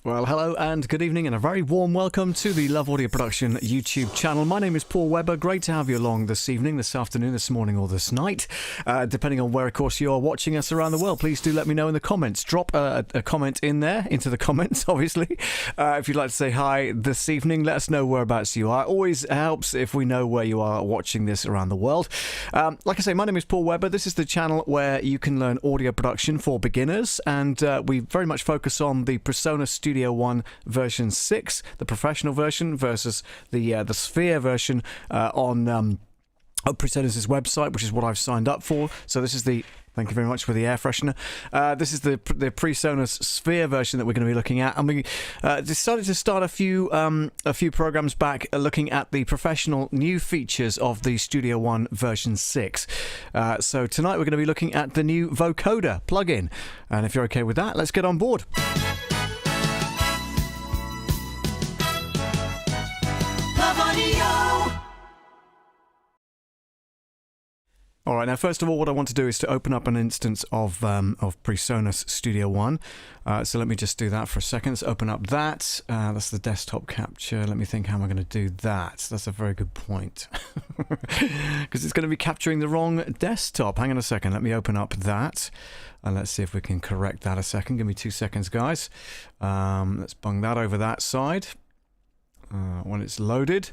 Well, hello and good evening and a very warm welcome to the Love Audio Production YouTube channel. My name is Paul Webber. Great to have you along this evening, this afternoon, this morning or this night, depending on where, of course, you are watching us around the world. Please do let me know in the comments. Drop a comment in there, into the comments, obviously. If you'd like to say hi this evening, let us know whereabouts you are. It always helps if we know where you are watching this around the world. Like I say, my name is Paul Webber. This is the channel where you can learn audio production for beginners, and we very much focus on the Presonus Studio One version 6, the professional version, versus the Sphere version on Presonus' website, which is what I've signed up for. So this is the... Thank you very much for the air freshener. This is the Presonus Sphere version that we're going to be looking at, and we decided to start a few programs back looking at the professional new features of the Studio One version 6. So tonight we're going to be looking at the new Vocoder plugin, and if you're okay with that, let's get on board. All right, now first of all, what I want to do is to open up an instance of Presonus Studio One. So let me just do that for a second. Let's open up that. That's the desktop capture. Let me think, how am I going to do that? That's a very good point. Because it's going to be capturing the wrong desktop. Hang on a second. Let me open up that. And let's see if we can correct that a second. Give me 2 seconds, guys. Let's bung that over that side. When it's loaded.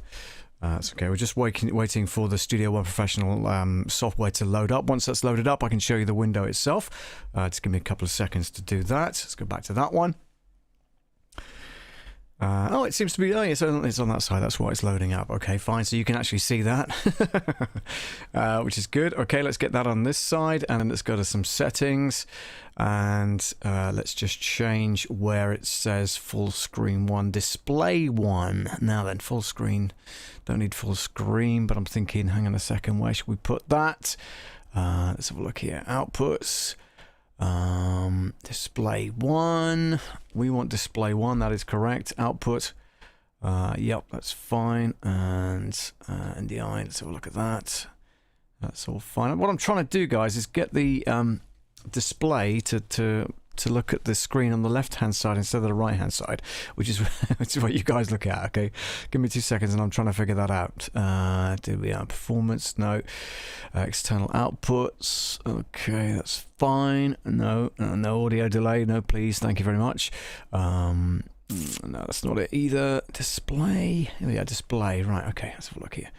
That's okay. We're just waiting for the Studio One Professional software to load up. Once that's loaded up, I can show you the window itself. Just give me a couple of seconds to do that. Let's go back to that one. Oh, it seems to be... Oh, it's on that side. That's why it's loading up. Okay, fine. So you can actually see that, which is good. Okay, let's get that on this side. And then let's go to some settings. And let's just change where it says full screen 1, display 1. Now then, full screen. Don't need full screen, but I'm thinking, hang on a second, where should we put that? Let's have a look here. Outputs. Display 1. We want display 1, that is correct. Output. Yep, that's fine. And NDI, let's have a look at that. That's all fine. What I'm trying to do, guys, is get the display to look at the screen on the left hand side instead of the right hand side, which is what you guys look at. Okay, give me 2 seconds and I'm trying to figure that out. Do we have performance? No. External outputs. Okay, that's fine. No audio delay. No, please. Thank you very much. No, that's not it either. Display. Yeah, display. Right. Okay, let's have a look here.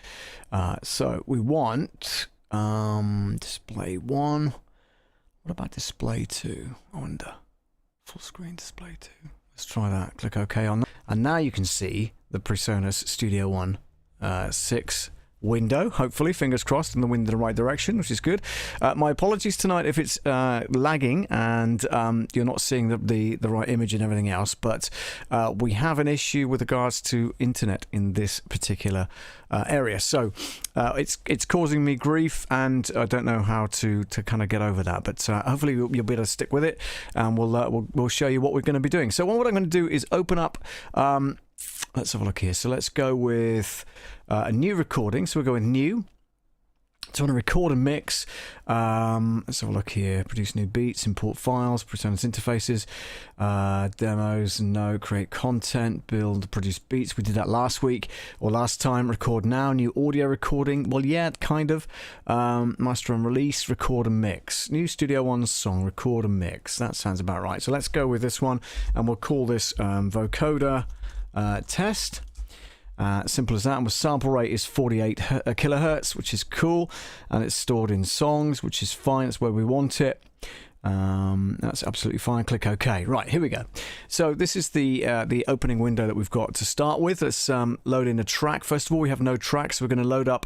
So we want display 1. What about display 2? I wonder. Full screen display 2. Let's try that. Click OK on that. And now you can see the Presonus Studio One 6 window, hopefully, fingers crossed, in the wind in the right direction, which is good. My apologies tonight if it's lagging and you're not seeing the right image and everything else, but we have an issue with regards to internet in this particular area. So it's causing me grief, and I don't know how to kind of get over that, but hopefully you'll be able to stick with it, and we'll show you what we're going to be doing. So what I'm going to do is open up... let's have a look here. So let's go with a new recording. So we'll go with new. So I want to record and mix. Let's have a look here. Produce new beats, import files, Presonus interfaces, demos, no, create content, build, produce beats. We did that last week or last time. Record now, new audio recording. Well, yeah, kind of. Master and release, record and mix. New Studio One song, record and mix. That sounds about right. So let's go with this one, and we'll call this Vocoder test. Simple as that. And the sample rate is 48 kilohertz, which is cool, and it's stored in songs, which is fine. That's where we want it. That's absolutely fine. Click OK. Right, here we go. So this is the opening window that we've got to start with. Let's load in a track. First of all, we have no track, so we're going to load up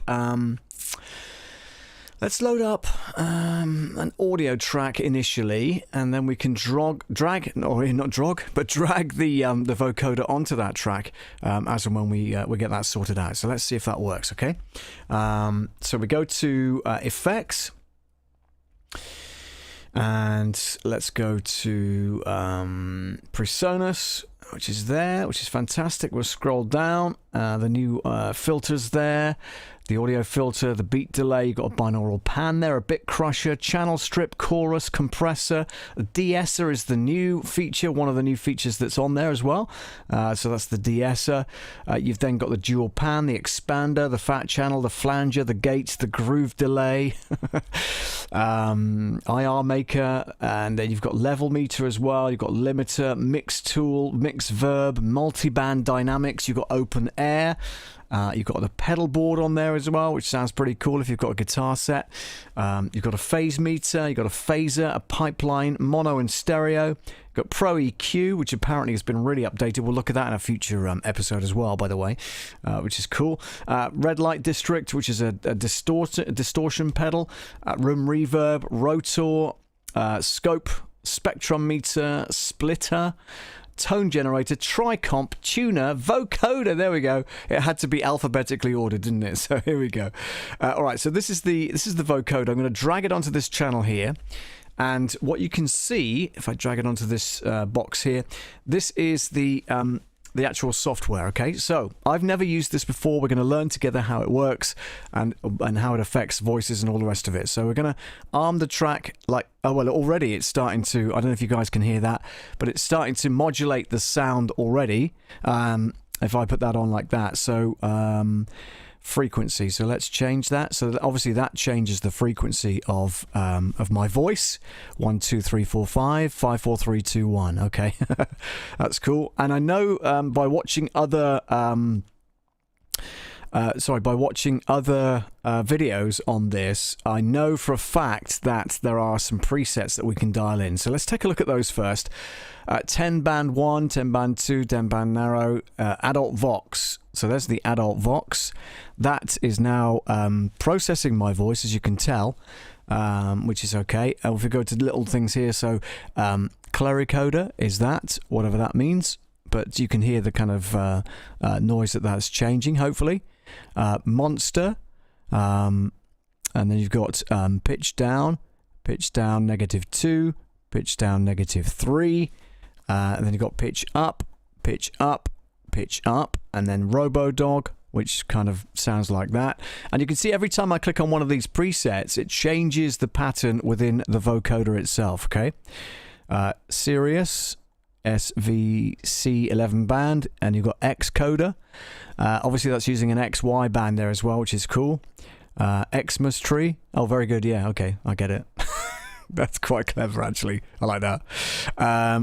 let's load up an audio track initially, and then we can drag the vocoder onto that track as and when we get that sorted out. So let's see if that works. Okay, so we go to effects, and let's go to Presonus, which is there, which is fantastic. We'll scroll down, the new filters there. The audio filter, the beat delay, you've got a binaural pan there, a bit crusher, channel strip, chorus, compressor. The de-esser is the new feature, one of the new features that's on there as well. So that's the de-esser. You've then got the dual pan, the expander, the fat channel, the flanger, the gates, the groove delay, IR maker, and then you've got level meter as well. You've got limiter, mix tool, mix verb, multi-band dynamics. You've got open air. You've got the pedal board on there as well, which sounds pretty cool if you've got a guitar set. You've got a phase meter, you've got a phaser, a pipeline, mono and stereo. You've got Pro EQ, which apparently has been really updated. We'll look at that in a future episode as well, by the way, which is cool. Red light district, which is a distortion pedal. Room reverb, rotor, scope, spectrum meter, splitter, tone generator, tricomp, tuner, vocoder. There we go. It had to be alphabetically ordered, didn't it? So here we go. All right, so this is the vocoder. I'm going to drag it onto this channel here, and what you can see if I drag it onto this box here, this is the actual software. Okay, so I've never used this before. We're going to learn together how it works and how it affects voices and all the rest of it. So we're going to arm the track like, oh well, already it's starting to, I don't know if you guys can hear that, but it's starting to modulate the sound already. If I put that on like that, so frequency. So let's change that. So obviously that changes the frequency of my voice. 1 2 3 4 5 5 4 3 2 1. Okay, that's cool. And I know by watching other videos on this, I know for a fact that there are some presets that we can dial in. So let's take a look at those first. 10 band 1, 10 band 2, 10 band narrow, adult Vox. So there's the adult Vox. That is now processing my voice, as you can tell, which is okay. If we go to little things here, so claricoder is that, whatever that means, but you can hear the kind of noise that's changing, hopefully. Monster, and then you've got pitch down -2, pitch down -3, and then you've got pitch up, and then Robodog, which kind of sounds like that. And you can see every time I click on one of these presets, it changes the pattern within the vocoder itself. Okay, Sirius SVC 11 band, and you've got Xcoder. Obviously that's using an XY band there as well, which is cool. Xmas tree. Oh, very good. Yeah, okay, I get it. That's quite clever, actually. I like that.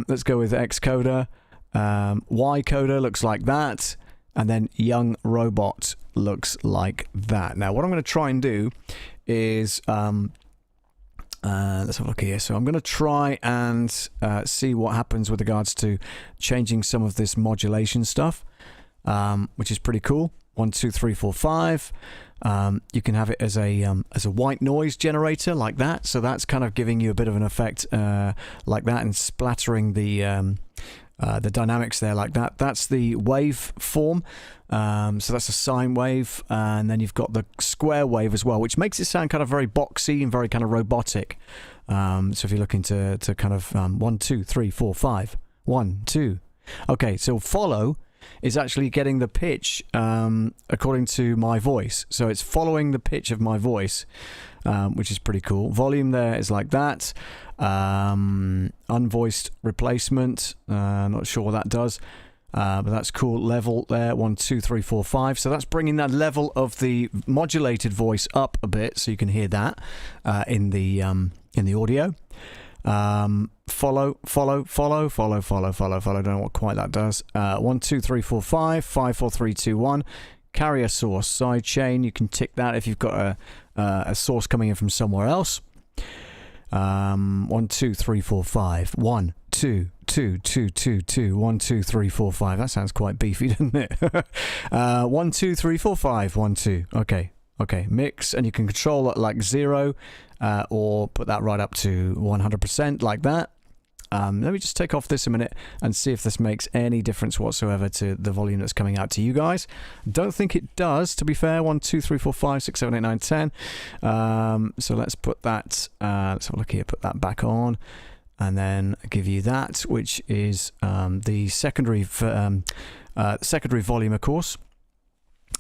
Let's go with Xcoder. Y-coder looks like that, and then Young Robot looks like that. Now, what I'm going to try and do is let's have a look here. So I'm going to try and see what happens with regards to changing some of this modulation stuff, which is pretty cool. 1 2 3 4 5. You can have it as a white noise generator like that. So that's kind of giving you a bit of an effect like that, and splattering the dynamics there like that. That's the wave form. So that's a sine wave, and then you've got the square wave as well, which makes it sound kind of very boxy and very kind of robotic. So if you're looking to kind of 1 2 3 4 5 1 2. Okay, so follow is actually getting the pitch according to my voice. So it's following the pitch of my voice, which is pretty cool. Volume there is like that. Unvoiced replacement, not sure what that does, but that's cool. Level there, 1 2 3 4 5. So that's bringing that level of the modulated voice up a bit, so you can hear that in the audio. Follow. Don't know what quite that does. 1 2 3 4 5 5 4 3 2 1. Carrier source sidechain. You can tick that if you've got a source coming in from somewhere else. 1 2 3 4 5 1 2 2 2 2 2 1 2 3 4 5. That sounds quite beefy, doesn't it? 1 2 3 4 5 1 2. Okay, mix, and you can control it like 0 or put that right up to 100% like that. Let me just take off this a minute and see if this makes any difference whatsoever to the volume that's coming out to you guys. Don't think it does, to be fair. 1 2 3 4 5 6 7 8 9 10. So let's put that, let's have a look here, put that back on, and then give you that, which is the secondary volume, of course.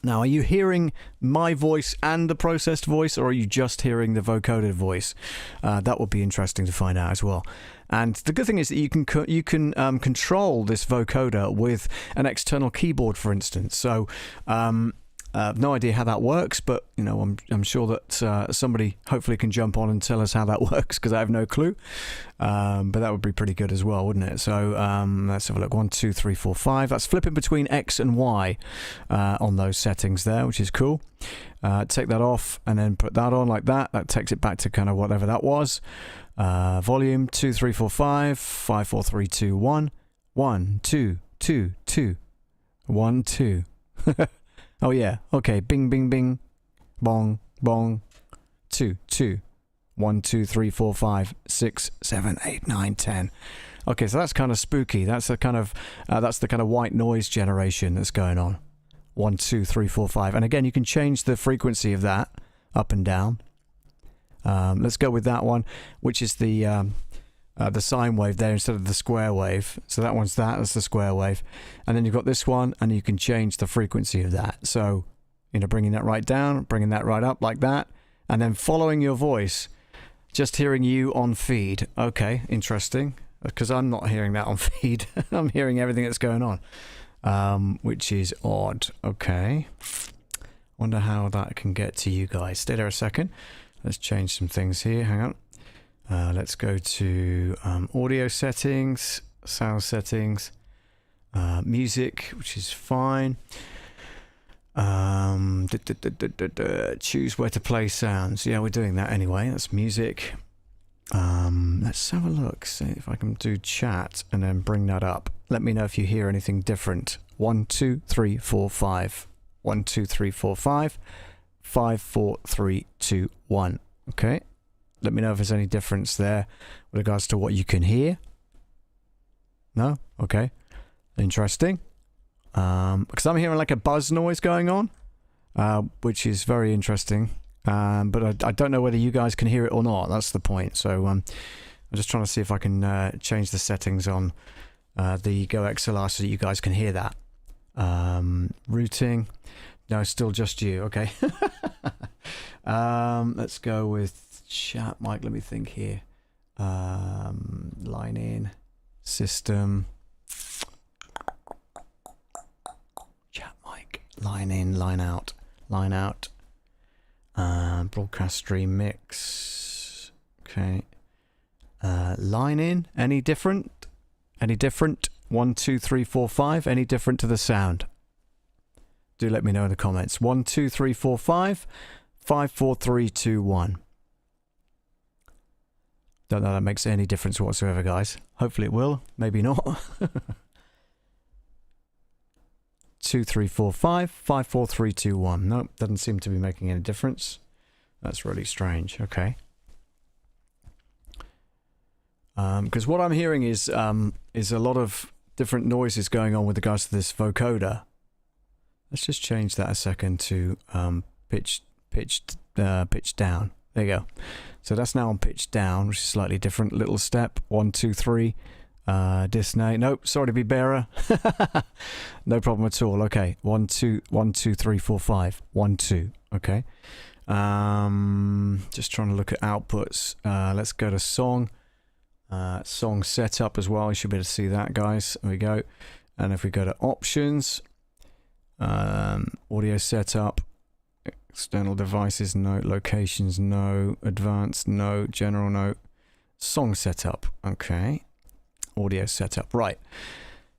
Now, are you hearing my voice and the processed voice, or are you just hearing the vocoded voice? That would be interesting to find out as well. And the good thing is that you can control this vocoder with an external keyboard, for instance. So I have no idea how that works, but you know, I'm sure that somebody hopefully can jump on and tell us how that works, because I have no clue. But that would be pretty good as well, wouldn't it? So let's have a look. 1, 2, 3, 4, 5. That's flipping between X and Y on those settings there, which is cool. Take that off and then put that on like that. That takes it back to kind of whatever that was. Volume 2, 3, 4, 5, 5, 4, 3, 2, 1, 1, 2, 2, 2, 1, 2. Oh yeah, okay, bing, bing, bing, bong, bong, 2, 2, 1, 2, 3, 4, 5, 6, 7, 8, 9, 10. Okay, so that's kind of spooky. That's the kind of white noise generation that's going on. 1, 2, 3, 4, 5, and again, you can change the frequency of that up and down. Let's go with that one, which is the sine wave there instead of the square wave. So that's the square wave, and then you've got this one, and you can change the frequency of that. So, you know, bringing that right down, bringing that right up like that, and then following your voice, just hearing you on feed. Okay, interesting, because I'm not hearing that on feed. I'm hearing everything that's going on, which is odd. Okay, wonder how that can get to you guys. Stay there a second. Let's change some things here. Hang on. Let's go to audio settings, sound settings, music, which is fine. Choose where to play sounds. Yeah, we're doing that anyway. That's music. Let's have a look. See if I can do chat and then bring that up. Let me know if you hear anything different. 1, 2, 3, 4, 5. 1, 2, 3, 4, 5. 5, 4, 3, 2, 1. Okay. Let me know if there's any difference there with regards to what you can hear. No? Okay. Interesting. Because I'm hearing like a buzz noise going on, which is very interesting. But I don't know whether you guys can hear it or not. That's the point. So I'm just trying to see if I can change the settings on the Go XLR so that you guys can hear that. Routing. No, still just you. Okay. Let's go with chat mic. Let me think here. Line in, system, chat mic, line in, line out, line out. Broadcast stream mix. Okay. Line in. Any different? Any different? 1, 2, 3, 4, 5. Any different to the sound? Do let me know in the comments. 1, 2, 3, 4, 5. 5, 4, 3, 2, 1. Don't know that makes any difference whatsoever, guys. Hopefully it will. Maybe not. 2, 3, 4, 5. 5, 4, 3, 2, 1. Nope, doesn't seem to be making any difference. That's really strange. Okay. Because what I'm hearing is a lot of different noises going on with regards to this vocoder. Let's just change that a second to pitch down. There you go. So that's now on pitch down, which is slightly different. Little step. 1, 2, 3. Disney. Nope. Sorry to be bearer. No problem at all. Okay. 1, 2, 1, 2, 3, 4, 5. 1, 2. Okay. Just trying to look at outputs. Let's go to song. Song setup as well. You should be able to see that, guys. There we go. And if we go to options, audio setup, external devices, no. Locations, no. Advanced, no. General, no. Song setup. Okay. Audio setup. Right.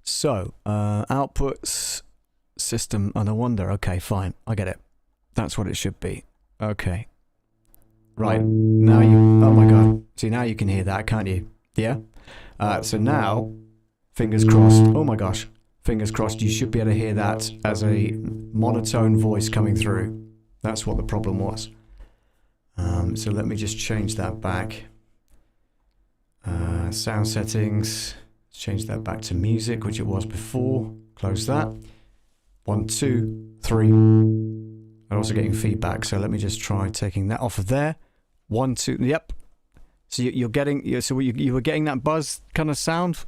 So, outputs, system, oh, no wonder. Okay, fine. I get it. That's what it should be. Okay. Right. Now you, oh my god. See, now you can hear that, can't you? Yeah? So now, fingers crossed. Oh my gosh. Fingers crossed, you should be able to hear that as a monotone voice coming through. That's what the problem was. So let me just change that back. Sound settings. Let's change that back to music, which it was before. Close that. 1, 2, 3. I'm also getting feedback, so let me just try taking that off of there. 1, 2. Yep. So you're getting. So you were getting that buzz kind of sound.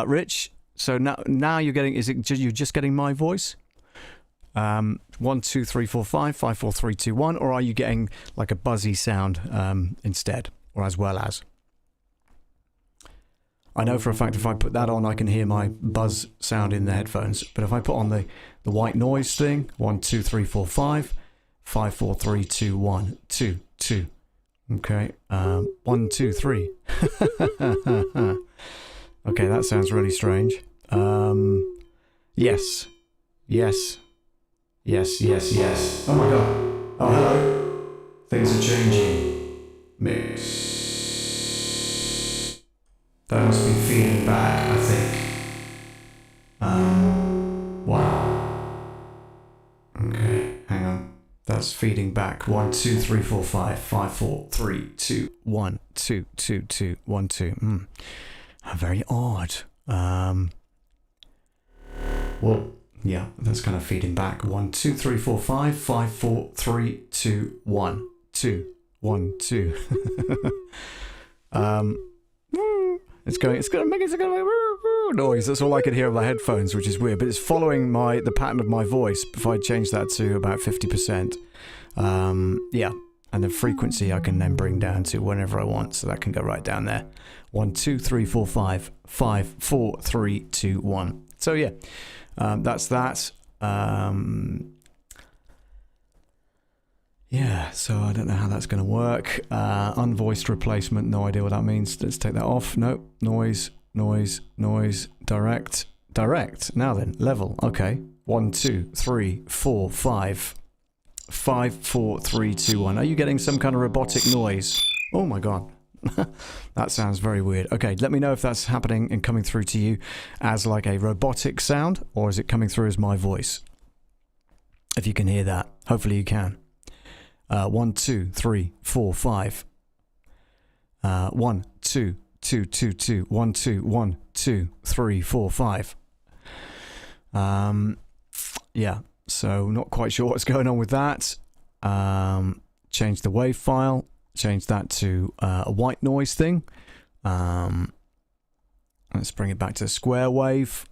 Rich. So now you're getting, you're just getting my voice? 1, 2, 3, 4, 5, 5, 4, 3, 2, 1, or are you getting like a buzzy sound instead, or as well as? I know for a fact if I put that on, I can hear my buzz sound in the headphones. But if I put on the white noise thing, 1, 2, 3, 4, 5, 5, 4, 3, 2, 1, 2, 2. Okay, 1, 2, 3. Okay, that sounds really strange. Yes. Yes. Yes, yes, yes. Oh my god. Oh, hello. Things are changing. Mix. That must be feeding back, I think. Wow. Okay, hang on. That's feeding back. 1, 2, 3, 4, 5, 5, 4, 3, 2, 1, 2, 2, 2, 1, 2. Very odd. Well, yeah, that's kind of feeding back. 1, 2, 3, 4, 5, 5, 4, 3, 2, 1, 2, 1, 2. It's gonna make noise. That's all I could hear on my headphones, which is weird. But it's following the pattern of my voice. If I change that to about 50%, yeah, and the frequency I can then bring down to whenever I want, so that can go right down there. 1, 2, 3, 4, 5, 5, 4, 3, 2, 1. So yeah, that's that. Yeah, so I don't know how that's going to work. Unvoiced replacement, no idea what that means. Let's take that off. Nope. Noise, noise, noise. Direct, direct. Now then, level. Okay. 1, 2, 3, 4, 5. 5, 4, 3, 2, 1. Are you getting some kind of robotic noise? Oh my god. That sounds very weird. Okay, let me know if that's happening and coming through to you as like a robotic sound, or is it coming through as my voice? If you can hear that. Hopefully you can. 1, 2, 3, 4, 5. 1, 2, 2, 2, 2. 1, 2, 1, 2, 3, 4, 5. Yeah, so not quite sure what's going on with that. Change the wave file. Change that to a white noise thing. Let's bring it back to square wave.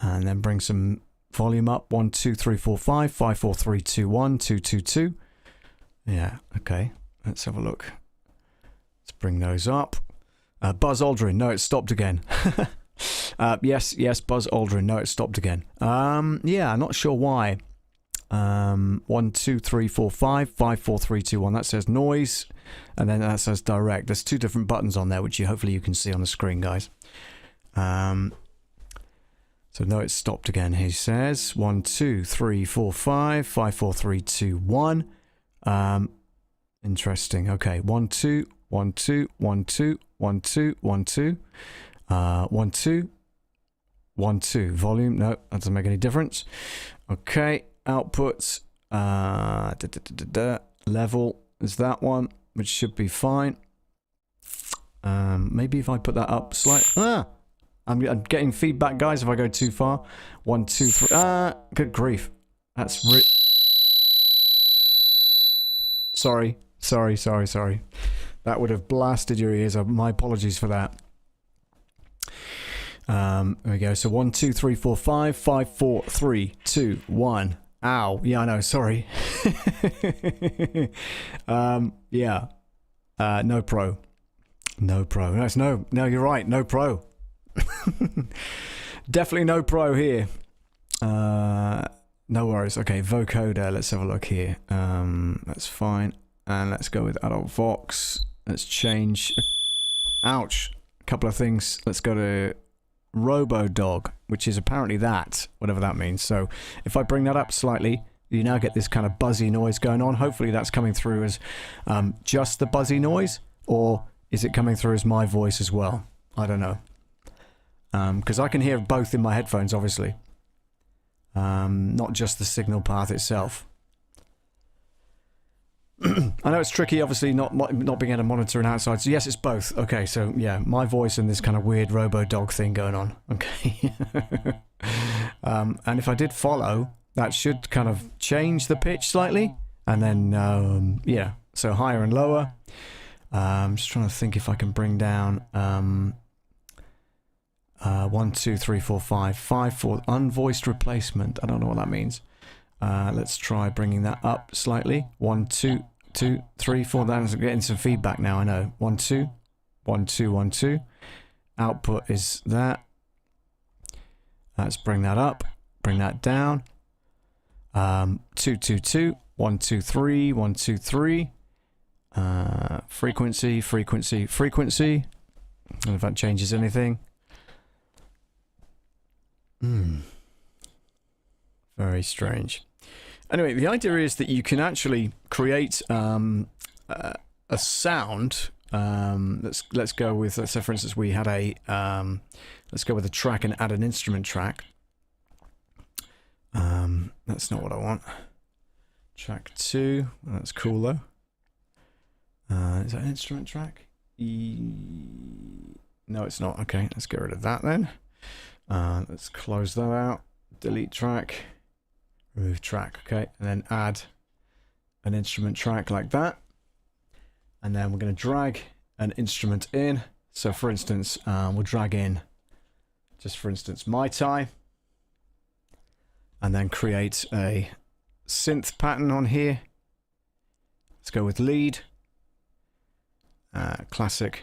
And then bring some volume up. 1, 2, 3, 4, 5. 5, 4, 3, 2, 1. 2, 2, 2. Yeah, okay. Let's have a look. Let's bring those up. Buzz Aldrin. No, it stopped again. Yes, Buzz Aldrin. No, it stopped again. Yeah, not sure why. 1, 2, 3, 4, 5. 5, 4, 3, 2, 1. That says noise. And then that says direct. There's two different buttons on there, which hopefully you can see on the screen, guys. So no, it stopped again. He says 1, 2, 3, 4, 5. 5, 4, 3, 2, 1. Interesting. Okay. 1, 2, 1, 2, 1, 2, 1, 2, 1, 2. 1, 2, 1, 2. Volume. No, that doesn't make any difference. Okay. Outputs. Level is that one, which should be fine. Maybe if I put that up slightly. I'm getting feedback, guys, if I go too far. 1, 2, 3. Good grief. That's Sorry. That would have blasted your ears. My apologies for that. There we go. So 1, 2, 3, 4, 5. 5, 4, 3, 2, 1. Ow. Yeah, I know. Sorry. Yeah. No pro. No pro. No, you're right. No pro. Definitely no pro here. No worries. Okay, vocoder. Let's have a look here. That's fine. And let's go with adult vox. Let's change. Ouch. A couple of things. Let's go to robo-dog, which is apparently that, whatever that means. So if I bring that up slightly, you now get this kind of buzzy noise going on. Hopefully that's coming through as just the buzzy noise, or is it coming through as my voice as well? I don't know. Because I can hear both in my headphones, obviously. Not just the signal path itself. I know it's tricky, obviously, not being able to monitor an outside. So yes, it's both. Okay, so yeah, my voice and this kind of weird robo-dog thing going on. Okay. And if I did follow, that should kind of change the pitch slightly. And then, yeah, so higher and lower. I'm just trying to think if I can bring down... 1, 2, 3, 4, 5. 5 for unvoiced replacement. I don't know what that means. Let's try bringing that up slightly. 1, 2, 2, 3, 4. That's getting some feedback now, I know. 1, 2. 1, 2, 1, 2. Output is that. Let's bring that up. Bring that down. 2, 2, 2. 1, 2, 3. 1, 2, 3. Frequency, frequency, frequency. I don't know if that changes anything. Very strange. Anyway, the idea is that you can actually create a sound. Let's go with, let's say for instance we had a let's go with a track and add an instrument track. That's not what I want. Track 2. That's cool though. Is that an instrument track? No, it's not. Okay, let's get rid of that then. Let's close that out. Delete track. Remove track. Okay, and then add an instrument track like that. And then we're going to drag an instrument in. So for instance, we'll drag in, just for instance, Mai Tai. And then create a synth pattern on here. Let's go with lead. Classic.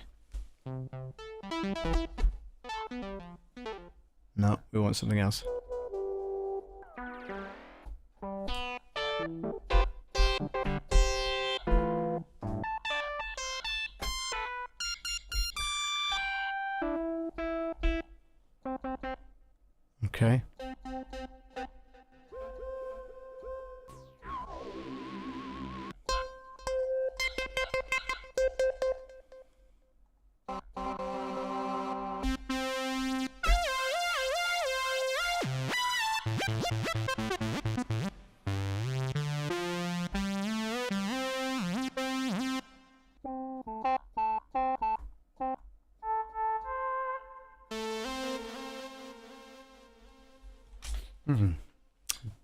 No, we want something else. Okay.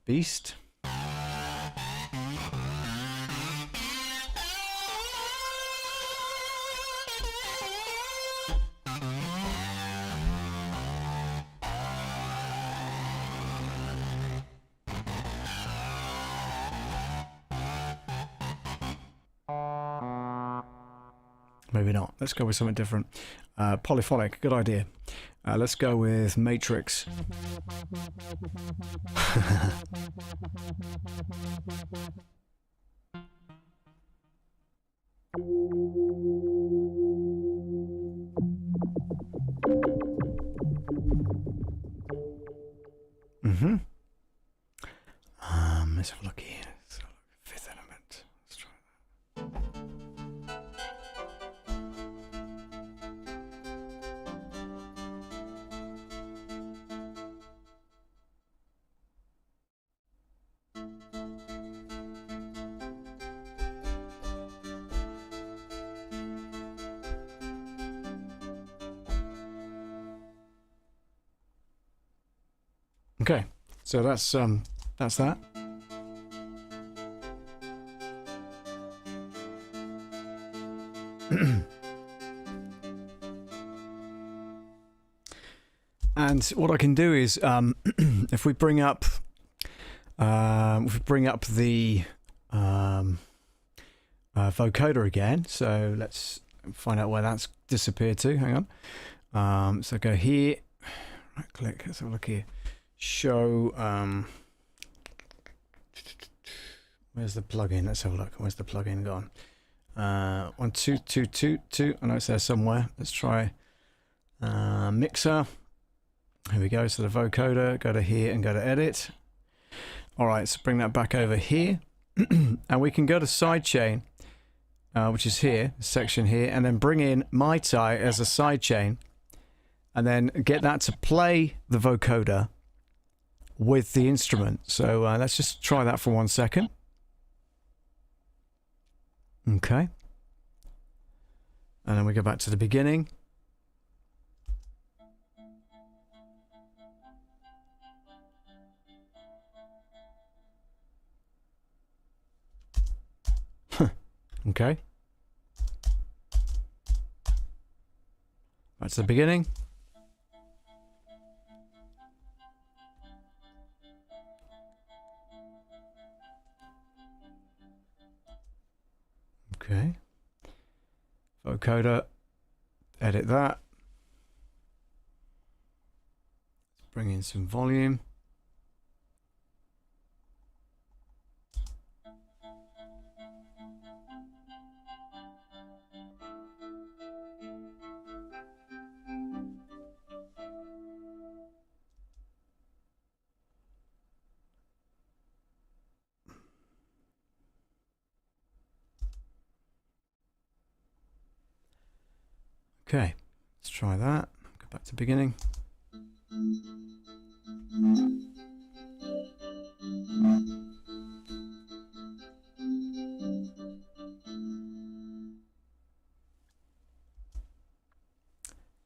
Beast. Maybe not. Let's go with something different. Polyphonic, good idea. Let's go with Matrix. Let's have a look here. Let's have a look at Fifth Element. Let's try that. Okay, so that's that. And what I can do is, if we bring up the vocoder again, so let's find out where that's disappeared to. Hang on. So go here, right click. Let's have a look here. Show. Where's the plugin? Let's have a look. Where's the plugin gone? 1, 2, 2, 2, 2. I know it's there somewhere. Let's try mixer. Here we go. So the vocoder. Go to here and go to edit. All right. So bring that back over here, and we can go to sidechain, which is here, section here, and then bring in Mai Tai as a sidechain, and then get that to play the vocoder with the instrument. So let's just try that for 1 second. Okay. And then we go back to the beginning. Okay. Back to the beginning. Okay. Vocoder. Edit that. Let's bring in some volume. Okay, let's try that. Go back to beginning.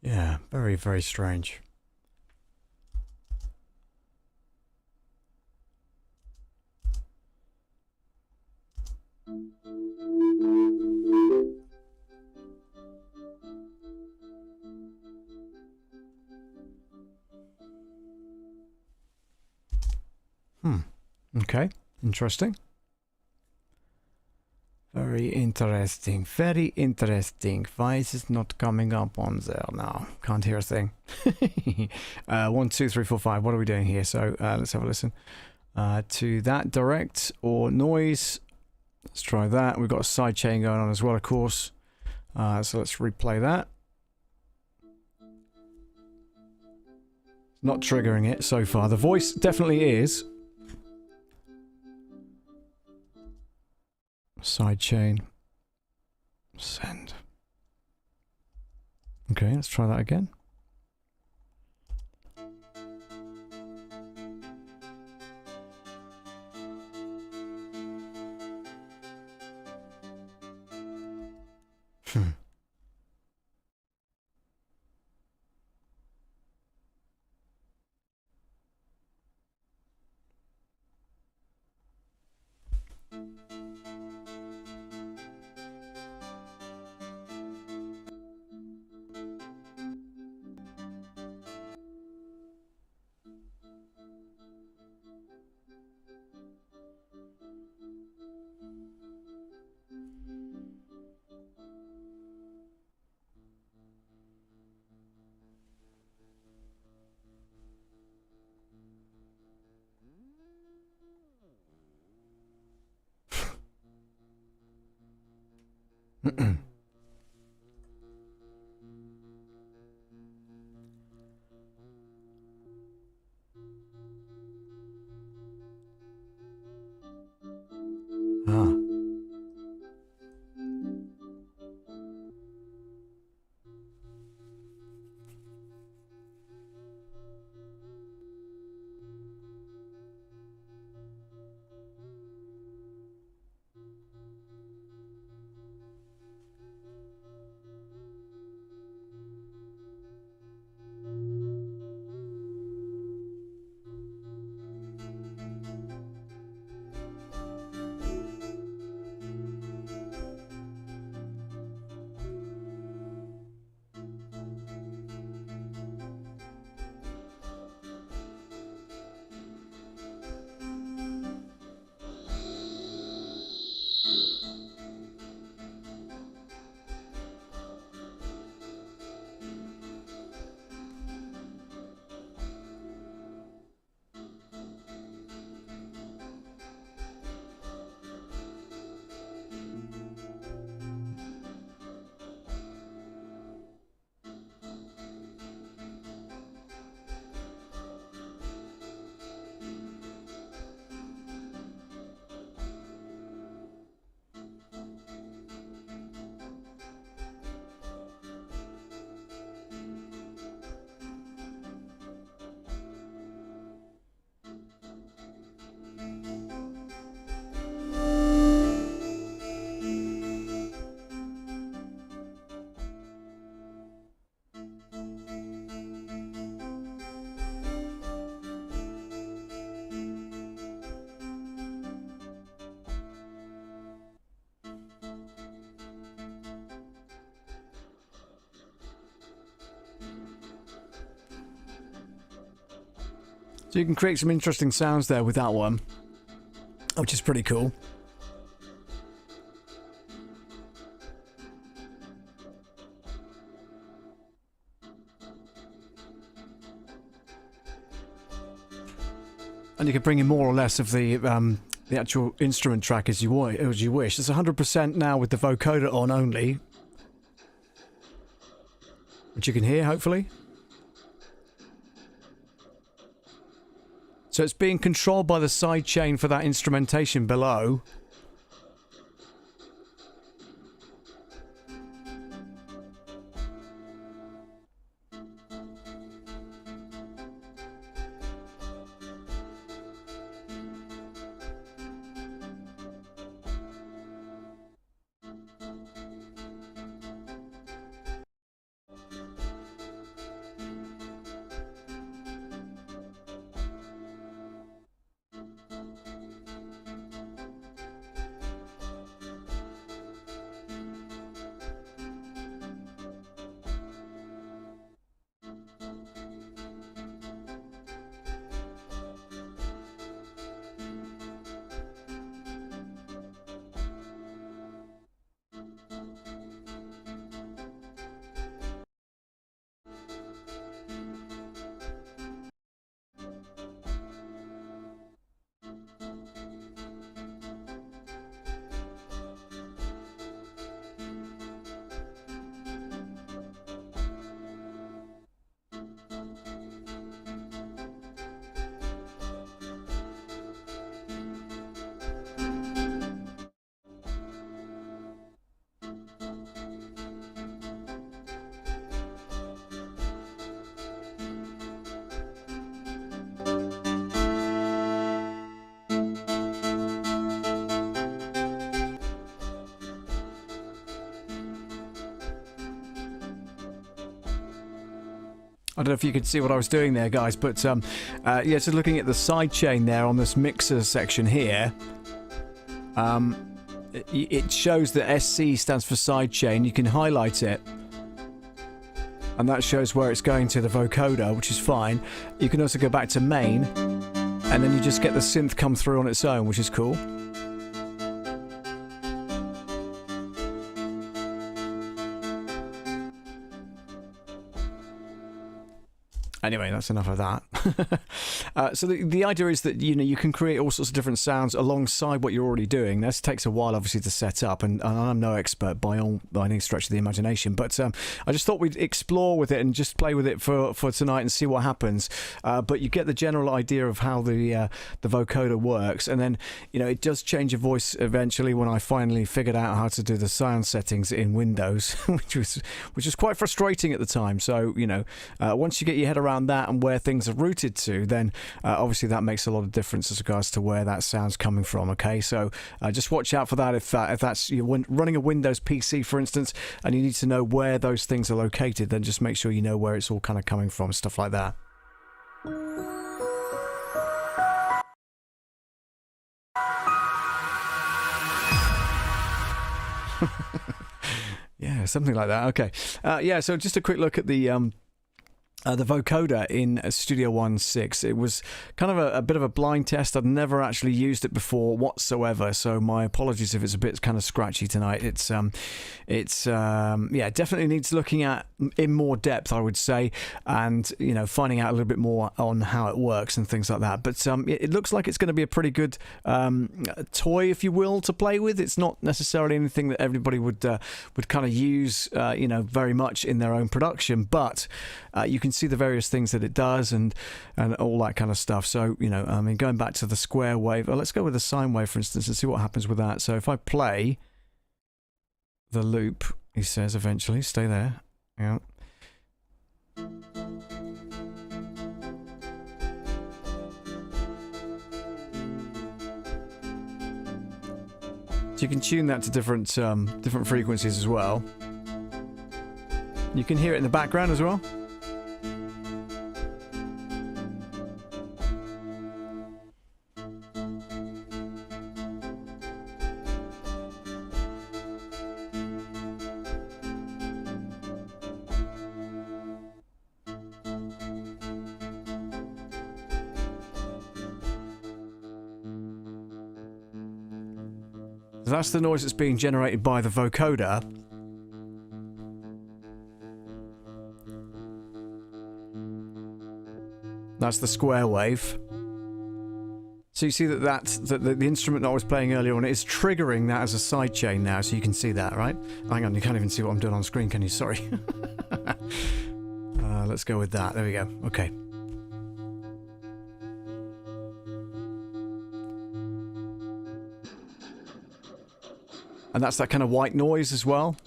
Yeah, very, very strange. Okay, interesting. Very interesting. Very interesting. Why is it not coming up on there now? Can't hear a thing. 1, 2, 3, 4, 5. What are we doing here? So let's have a listen to that. Direct or noise. Let's try that. We've got a sidechain going on as well, of course. So let's replay that. Not triggering it so far. The voice definitely is. Sidechain. Send. Okay, let's try that again. So you can create some interesting sounds there with that one, which is pretty cool. And you can bring in more or less of the actual instrument track as you wish. It's 100% now with the vocoder on only, which you can hear, hopefully. So it's being controlled by the sidechain for that instrumentation below. I don't know if you could see what I was doing there, guys, but yeah, so looking at the sidechain there on this mixer section here, it shows that SC stands for sidechain. You can highlight it, and that shows where it's going to the vocoder, which is fine. You can also go back to main, and then you just get the synth come through on its own, which is cool. Anyway, that's enough of that. So the idea is that, you know, you can create all sorts of different sounds alongside what you're already doing. This takes a while, obviously, to set up, and I'm no expert by any stretch of the imagination, but I just thought we'd explore with it and just play with it for tonight and see what happens. But you get the general idea of how the vocoder works, and then, you know, it does change your voice eventually when I finally figured out how to do the sound settings in Windows, which was quite frustrating at the time. So, you know, once you get your head around that and where things are rooted to, then obviously that makes a lot of difference as regards to where that sound's coming from. Okay, so just watch out for that if that's you're running a Windows PC, for instance, and you need to know where those things are located, then just make sure you know where it's all kind of coming from, stuff like that. Yeah, something like that. Okay, yeah, so just a quick look at the vocoder in Studio One 6. It was kind of a bit of a blind test. I'd never actually used it before whatsoever, so my apologies if it's a bit kind of scratchy tonight. It's yeah, definitely needs looking at in more depth, I would say, and, you know, finding out a little bit more on how it works and things like that. But it looks like it's going to be a pretty good toy, if you will, to play with. It's not necessarily anything that everybody would kind of use, you know, very much in their own production, but you can see the various things that it does and all that kind of stuff. So, you know, I mean, going back to the square wave, let's go with the sine wave, for instance, and see what happens with that. So if I play the loop, he says eventually, stay there. Yeah. So you can tune that to different frequencies as well. You can hear it in the background as well. So that's the noise that's being generated by the vocoder. That's the square wave. So you see that the instrument that I was playing earlier on is triggering that as a sidechain now, so you can see that, right? Hang on, you can't even see what I'm doing on screen, can you? Sorry. Let's go with that. There we go. Okay. And that's that kind of white noise as well.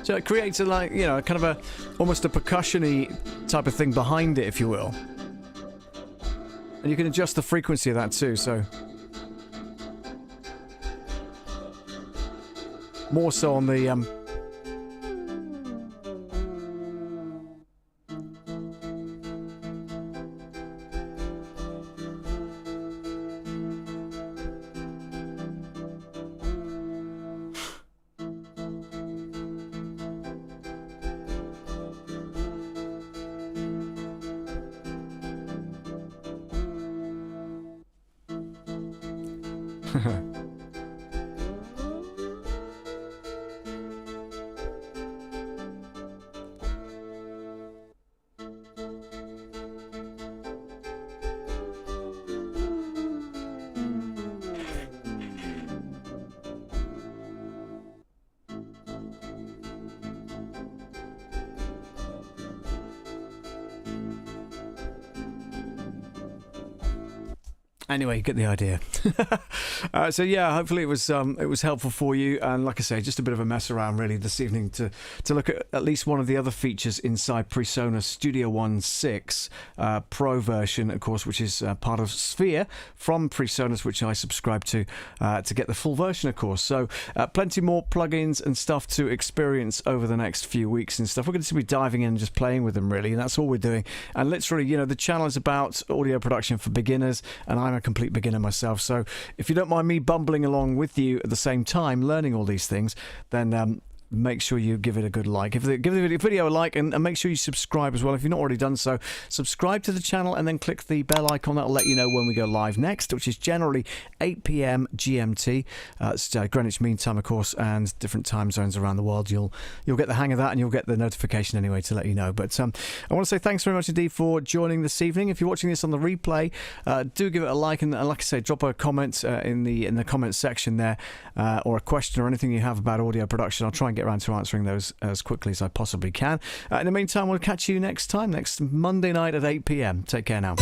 So it creates a, like, you know, kind of a almost a percussion-y type of thing behind it, if you will. And you can adjust the frequency of that too, so more so on the Anyway, you get the idea. So yeah, hopefully it was helpful for you. And like I say, just a bit of a mess around really this evening to look at least one of the other features inside Presonus Studio One 6 Pro version, of course, which is part of Sphere from Presonus, which I subscribe to get the full version, of course. So plenty more plugins and stuff to experience over the next few weeks and stuff. We're going to be diving in and just playing with them really, and that's all we're doing. And literally, you know, the channel is about audio production for beginners, and I'm a complete beginner myself, so if you don't mind me bumbling along with you at the same time learning all these things, then make sure you give it a good like. Give the video a like, and make sure you subscribe as well if you've not already done so. Subscribe to the channel and then click the bell icon. That'll let you know when we go live next, which is generally 8 p.m. GMT. It's Greenwich Mean Time, of course, and different time zones around the world. You'll get the hang of that, and you'll get the notification anyway to let you know. But I want to say thanks very much indeed for joining this evening. If you're watching this on the replay, do give it a like, and like I say, drop a comment in the comments section there, or a question or anything you have about audio production. I'll try and get around to answering those as quickly as I possibly can. In the meantime, we'll catch you next Monday night at 8 p.m. Take care now.